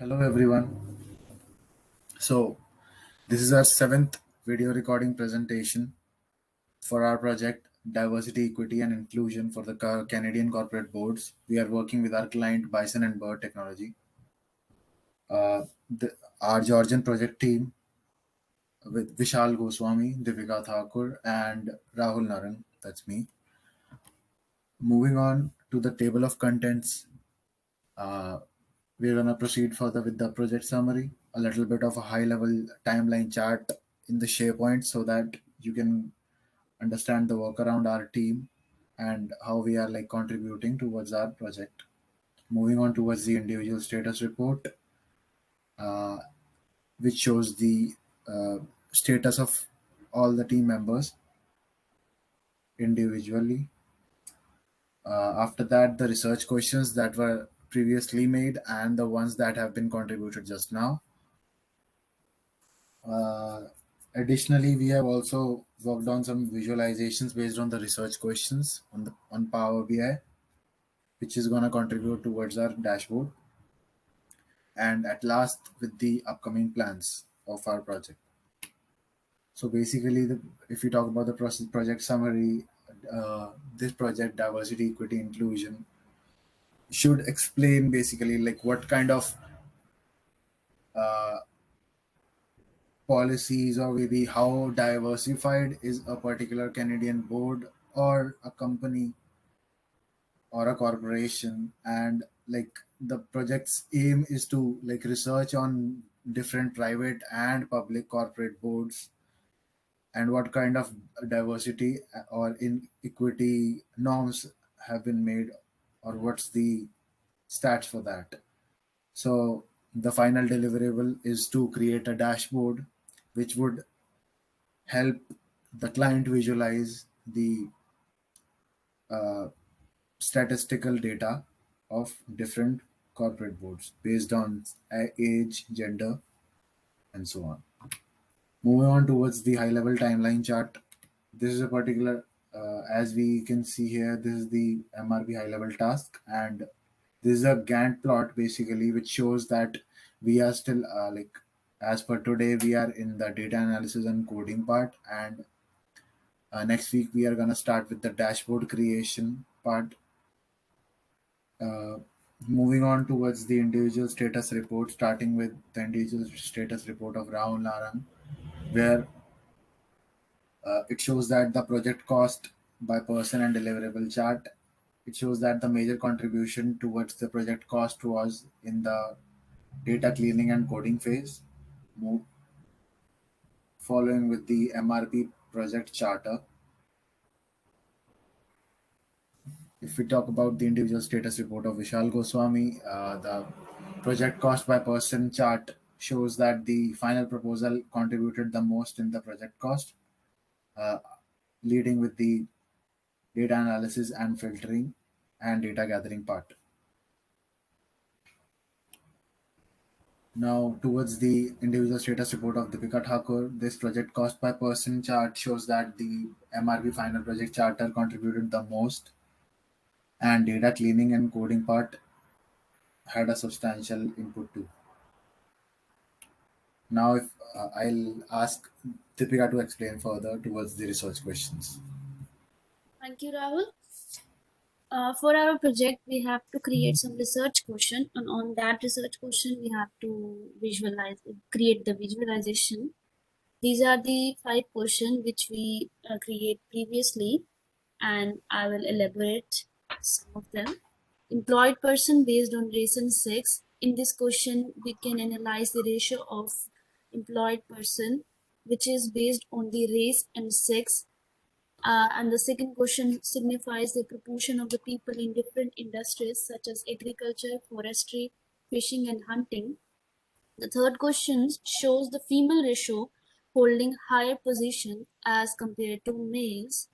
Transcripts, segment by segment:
Hello everyone. So, this is our seventh video recording presentation for our project Diversity, Equity and Inclusion for the Canadian Corporate Boards. We are working with our client Bison and Bird Technology. Our Georgian project team with Vishal Goswami, Deepika Thakur, and Rahul Narang. That's me. Moving on to the table of contents, uh, we're gonna proceed further with the project summary, a little bit of a high level timeline chart in the SharePoint so that you can understand the work around our team and how we are like contributing towards our project. Moving on towards the individual status report, uh, which shows the uh, status of all the team members individually. After that, the research questions that were previously made and the ones that have been contributed just now. Uh, Additionally, we have also worked on some visualizations based on the research questions on Power BI, which is going to contribute towards our dashboard. And at last, with the upcoming plans of our project. So basically, if you talk about the project summary, this project diversity, equity, inclusion should explain basically like what kind of uh, policies or maybe how diversified is a particular Canadian board or a company or a corporation, and like the project's aim is to like research on different private and public corporate boards and what kind of diversity or inequity norms have been made or what's the stats for that. So the final deliverable is to create a dashboard which would help the client visualize the uh, statistical data of different corporate boards based on age, gender, and so on. Moving on towards the high level timeline chart, this is a particular, as we can see here, this is the MRP high level task, and this is a Gantt plot basically, which shows that we are still like as per today, we are in the data analysis and coding part, and next week we are gonna start with the dashboard creation part. Uh, Moving on towards the individual status report, starting with the individual status report of Rahul Narang, where it shows that the project cost by person and deliverable chart. It shows that the major contribution towards the project cost was in the data cleaning and coding phase, mo- following with the MRP project charter. If we talk about the individual status report of Vishal Goswami, the project cost by person chart shows that the final proposal contributed the most in the project cost, uh, leading with the data analysis and filtering and data gathering part. Now, towards the individual status report of Deepika Thakur, this project cost by person chart shows that the MRP final project charter contributed the most, and data cleaning and coding part had a substantial input too. Now, if I'll ask Deepika to explain further towards the research questions. Thank you, Rahul. For our project, we have to create some research question, and on that research question, we have to create the visualization. These are the 5 questions which we create previously, and I will elaborate some of them. Employed person based on race and sex. In this question, we can analyze the ratio of employed person, which is based on the race and sex. And the second question signifies the proportion of the people in different industries such as agriculture, forestry, fishing, and hunting. The third question shows the female ratio holding higher position as compared to males,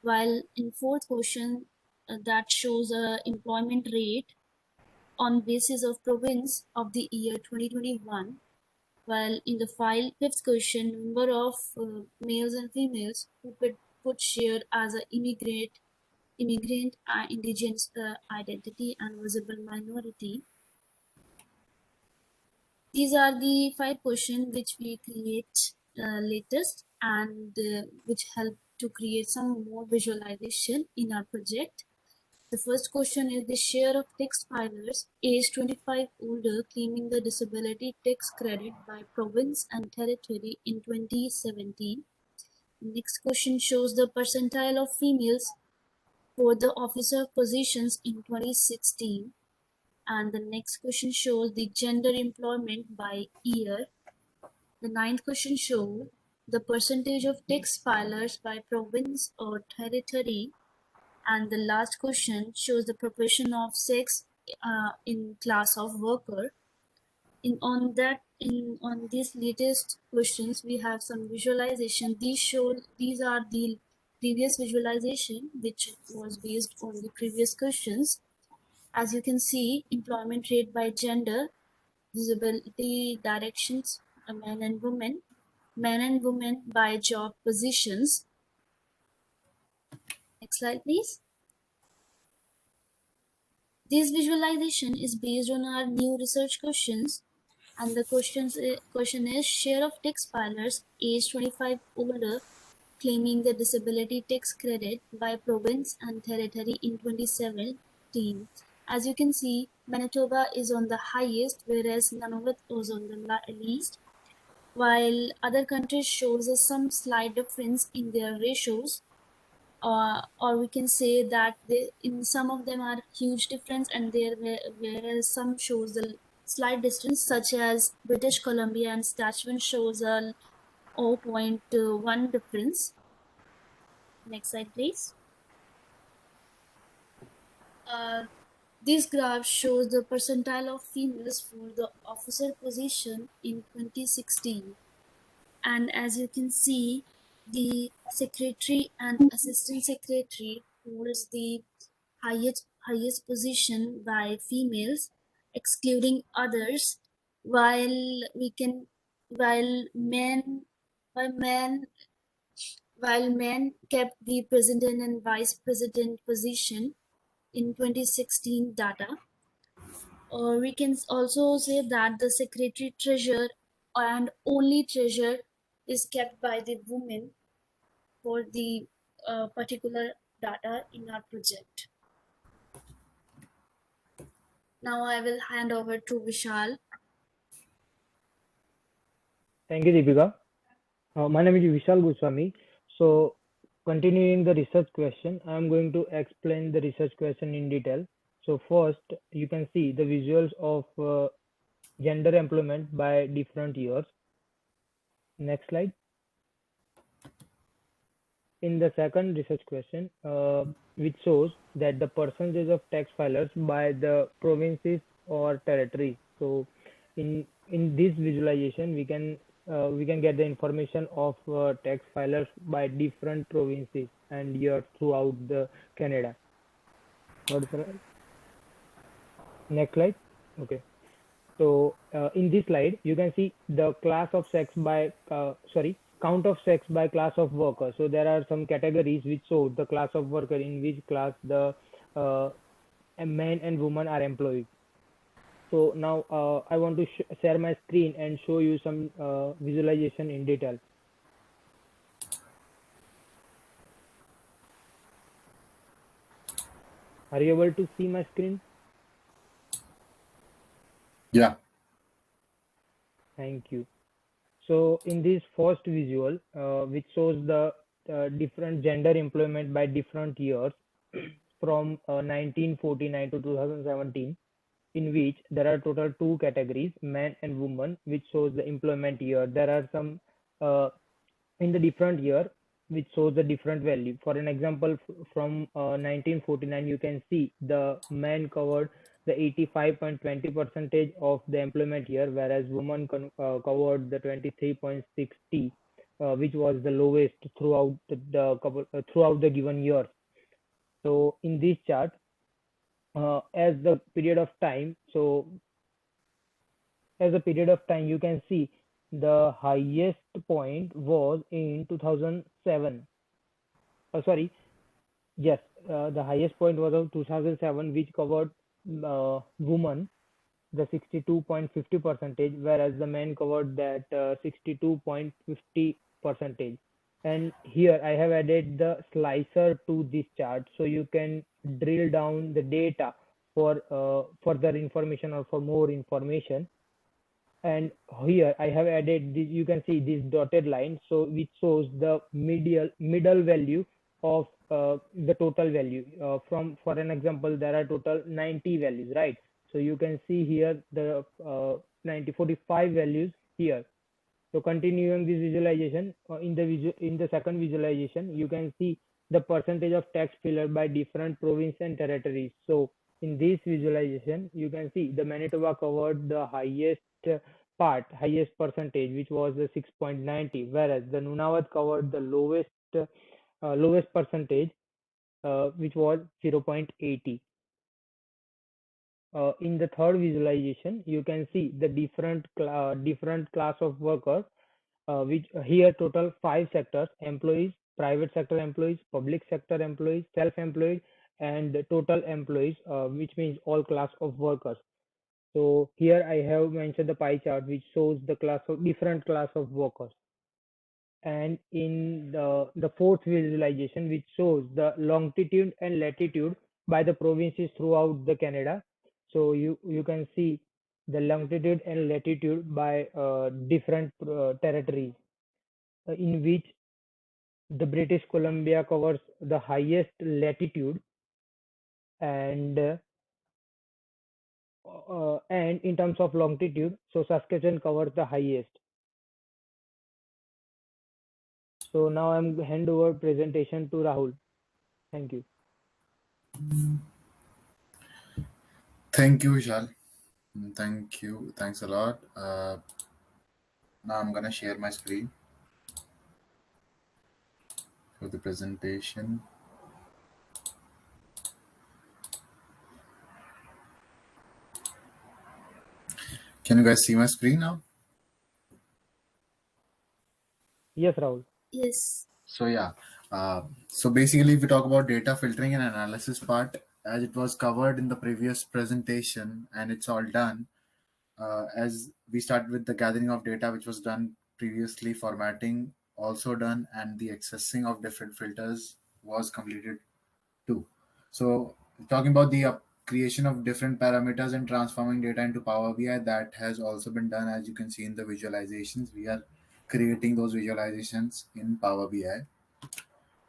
while in fourth question that shows a employment rate on basis of province of the year 2021, while in the fifth question, number of males and females who put share as a immigrant, indigenous identity, and visible minority. These are the 5 questions which we create latest and which help to create some more visualization in our project. The first question is the share of tax filers age 25 older claiming the disability tax credit by province and territory in 2017. Next question shows the percentile of females for the officer positions in 2016. And the next question shows the gender employment by year. The ninth question shows the percentage of tax filers by province or territory. And the last question shows the proportion of sex in class of worker. On these latest questions, we have some visualization. These are the previous visualization which was based on the previous questions. As you can see, employment rate by gender, disability directions, men and women by job positions. Next slide, please. This visualization is based on our new research questions, and the question is share of tax filers age 25 older claiming the disability tax credit by province and territory in 2017. As you can see, Manitoba is on the highest, whereas Nunavut was on the least, while other countries shows us some slight difference in their ratios, or we can say that in some of them are huge difference, and whereas some shows the slight distance, such as British Columbia and Saskatchewan shows a 0.1 difference. Next slide, please. This graph shows the percentile of females for the officer position in 2016. And as you can see, the secretary and assistant secretary holds the highest position by females, excluding others, while we can while men while men while men kept the president and vice president position in 2016 data. Or we can also say that the secretary treasurer and only treasurer is kept by the women for the particular data in our project. Now I will hand over to Vishal. Thank you, Deepika. My name is Vishal Goswami. So, continuing the research question, I am going to explain the research question in detail. So, first, you can see the visuals of gender employment by different years. Next slide. In the second research question, which shows that the percentage of tax filers by the provinces or territories. So, in this visualization, we can get the information of tax filers by different provinces and years throughout the Canada. Next slide. Okay. So in this slide, you can see the class of sex by count of sex by class of worker. So there are some categories which show the class of worker in which class the men and women are employed. So now I want to share my screen and show you some visualization in detail. Are you able to see my screen? Yeah. Thank you. So in this first visual, which shows the different gender employment by different years from 1949 to 2017, in which there are total two categories, men and women, which shows the employment year. There are some in the different year which shows the different value. For an example, from 1949, you can see the men covered the 85.20% of the employment year, whereas women covered the 23.60, which was the lowest throughout throughout the given year. So in this chart, as the period of time, you can see the highest point was in 2007. The highest point was of 2007, which covered women, the 62.50 percentage, whereas the men covered that 62.50 percentage. And here I have added the slicer to this chart, so you can drill down the data for further information or for more information. And here I have added this, you can see this dotted line, so which shows the middle value of the total value. From, for an example, there are total 90 values, right? So you can see here the 45 values here. So continuing this visualization, in the second visualization, you can see the percentage of tax filler by different province and territories. So in this visualization, you can see the Manitoba covered the highest highest percentage, which was the 6.90, whereas the Nunavut covered the lowest percentage, which was 0.80. In the third visualization, you can see the different class of workers, which here total 5 sectors: employees, private sector employees, public sector employees, self-employed, and the total employees, which means all class of workers. So here I have mentioned the pie chart, which shows the different class of workers. And in the fourth visualization, which shows the longitude and latitude by the provinces throughout the Canada. So you can see the longitude and latitude by different territories, in which the British Columbia covers the highest latitude, and in terms of longitude, so Saskatchewan covers the highest. So now I'm hand over presentation to Rahul. Thank you. Thank you, Vishal. Thank you. Thanks a lot. Now I'm gonna share my screen for the presentation. Can you guys see my screen now? Yes, Rahul. Yes. So yeah, so basically, if we talk about data filtering and analysis part, as it was covered in the previous presentation, and it's all done. As we start with the gathering of data, which was done previously, formatting also done, and the accessing of different filters was completed too. So talking about the creation of different parameters and transforming data into Power BI, that has also been done. As you can see in the visualizations, we are creating those visualizations in Power BI.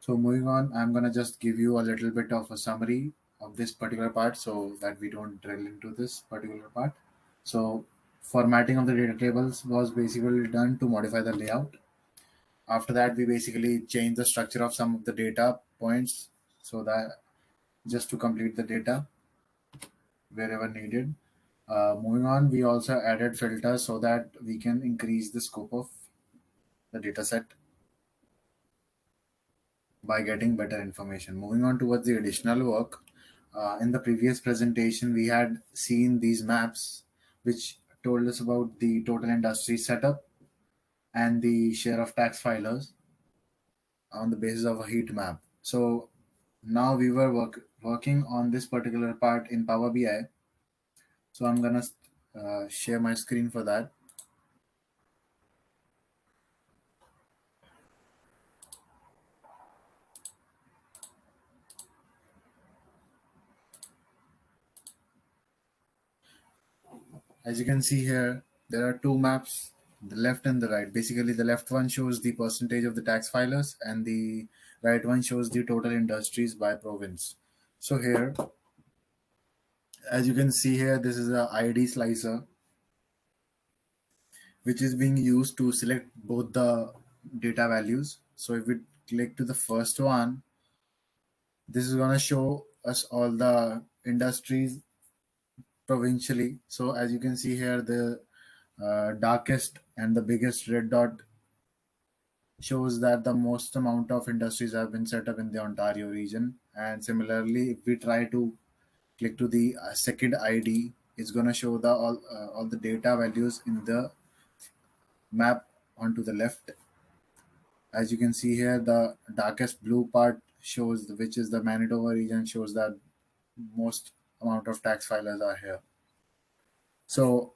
So moving on, I'm gonna just give you a little bit of a summary of this particular part so that we don't drill into this particular part. So formatting of the data tables was basically done to modify the layout. After that, we basically changed the structure of some of the data points so that just to complete the data wherever needed. Moving on, we also added filters so that we can increase the scope of the data set by getting better information. Moving on towards the additional work, in the previous presentation, we had seen these maps which told us about the total industry setup and the share of tax filers on the basis of a heat map. So now we were working on this particular part in Power BI. So I'm gonna share my screen for that. As you can see here, there are two maps, the left and the right. Basically, the left one shows the percentage of the tax filers, and the right one shows the total industries by province. So here, as you can see here, this is a ID slicer, which is being used to select both the data values. So if we click to the first one, this is going to show us all the industries provincially. So as you can see here, the darkest and the biggest red dot shows that the most amount of industries have been set up in the Ontario region. And similarly, if we try to click to the second ID, it's going to show the all the data values in the map onto the left. As you can see here, the darkest blue part shows which is the Manitoba region, shows that most amount of tax filers are here. So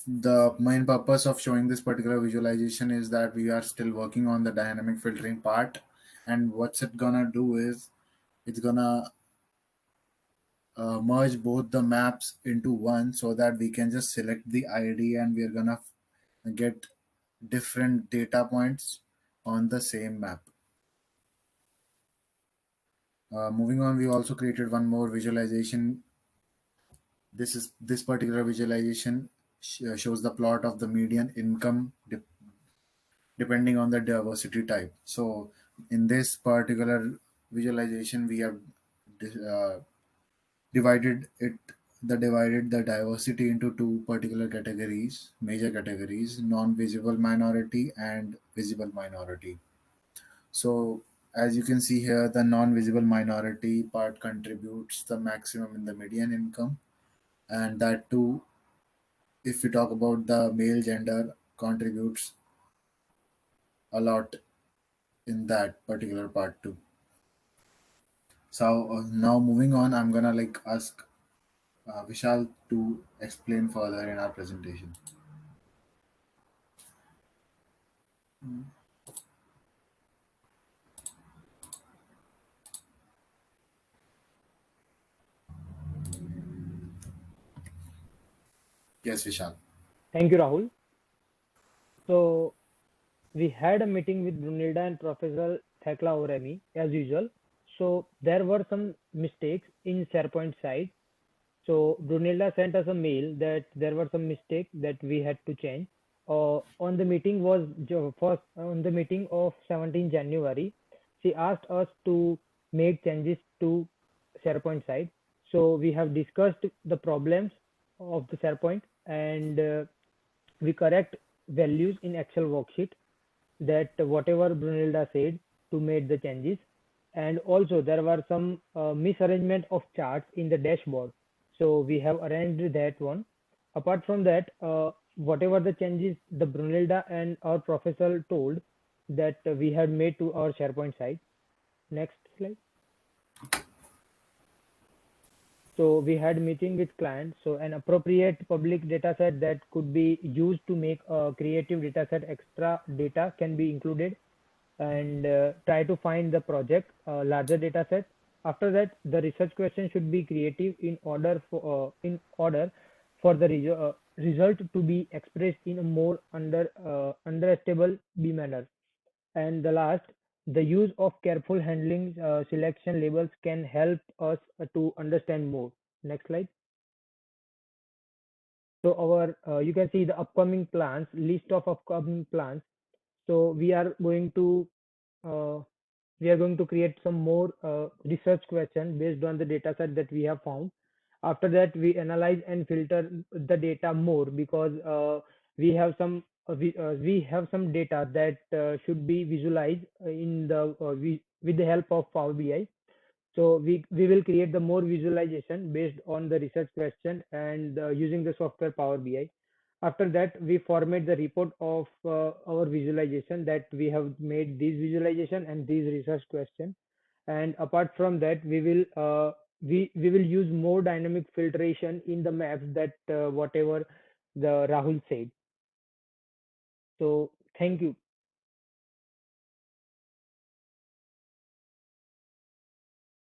the main purpose of showing this particular visualization is that we are still working on the dynamic filtering part, and what's it gonna do is it's gonna merge both the maps into one so that we can just select the ID and we're gonna get different data points on the same map. Moving on, we also created one more visualization. This particular visualization shows the plot of the median income depending on the diversity type. So in this particular visualization, we have uh, divided it divided the diversity into two particular categories, major categories: non-visible minority and visible minority. So as you can see here, the non-visible minority part contributes the maximum in the median income, and that too, if we talk about the male gender, contributes a lot in that particular part too. So now moving on, I'm gonna ask Vishal to explain further in our presentation. Yes, Vishal. Thank you, Rahul. So we had a meeting with Brunilda and Professor Thekla Oremi as usual. So there were some mistakes in SharePoint side. So Brunilda sent us a mail that there were some mistakes that we had to change. On the meeting was first on the meeting of 17 January, she asked us to make changes to SharePoint side. So we have discussed the problems of the SharePoint, and we correct values in Excel worksheet that whatever Brunilda said to make the changes. And also there were some misarrangement of charts in the dashboard. So we have arranged that one. Apart from that, whatever the changes the Brunilda and our professor told that we had made to our SharePoint site. Next slide. So we had meeting with clients. So an appropriate public data set that could be used to make a creative data set extra data can be included, and try to find the project larger data set. After that, the research question should be creative in order for the result to be expressed in a more understandable B manner. And the last, the use of careful handling selection labels can help us to understand more. Next slide. So our you can see the upcoming plans, list of upcoming plans. So uh, we are going to create some more research question based on the data set that we have found. After that, we analyze and filter the data more, because we have some data that should be visualized with the help of Power BI. So we will create the more visualization based on the research question, and using the software Power BI. After that, we format the report of our visualization, that we have made these visualization and these research question. And apart from that, we will use more dynamic filtration in the maps, that whatever the Rahul said. So thank you.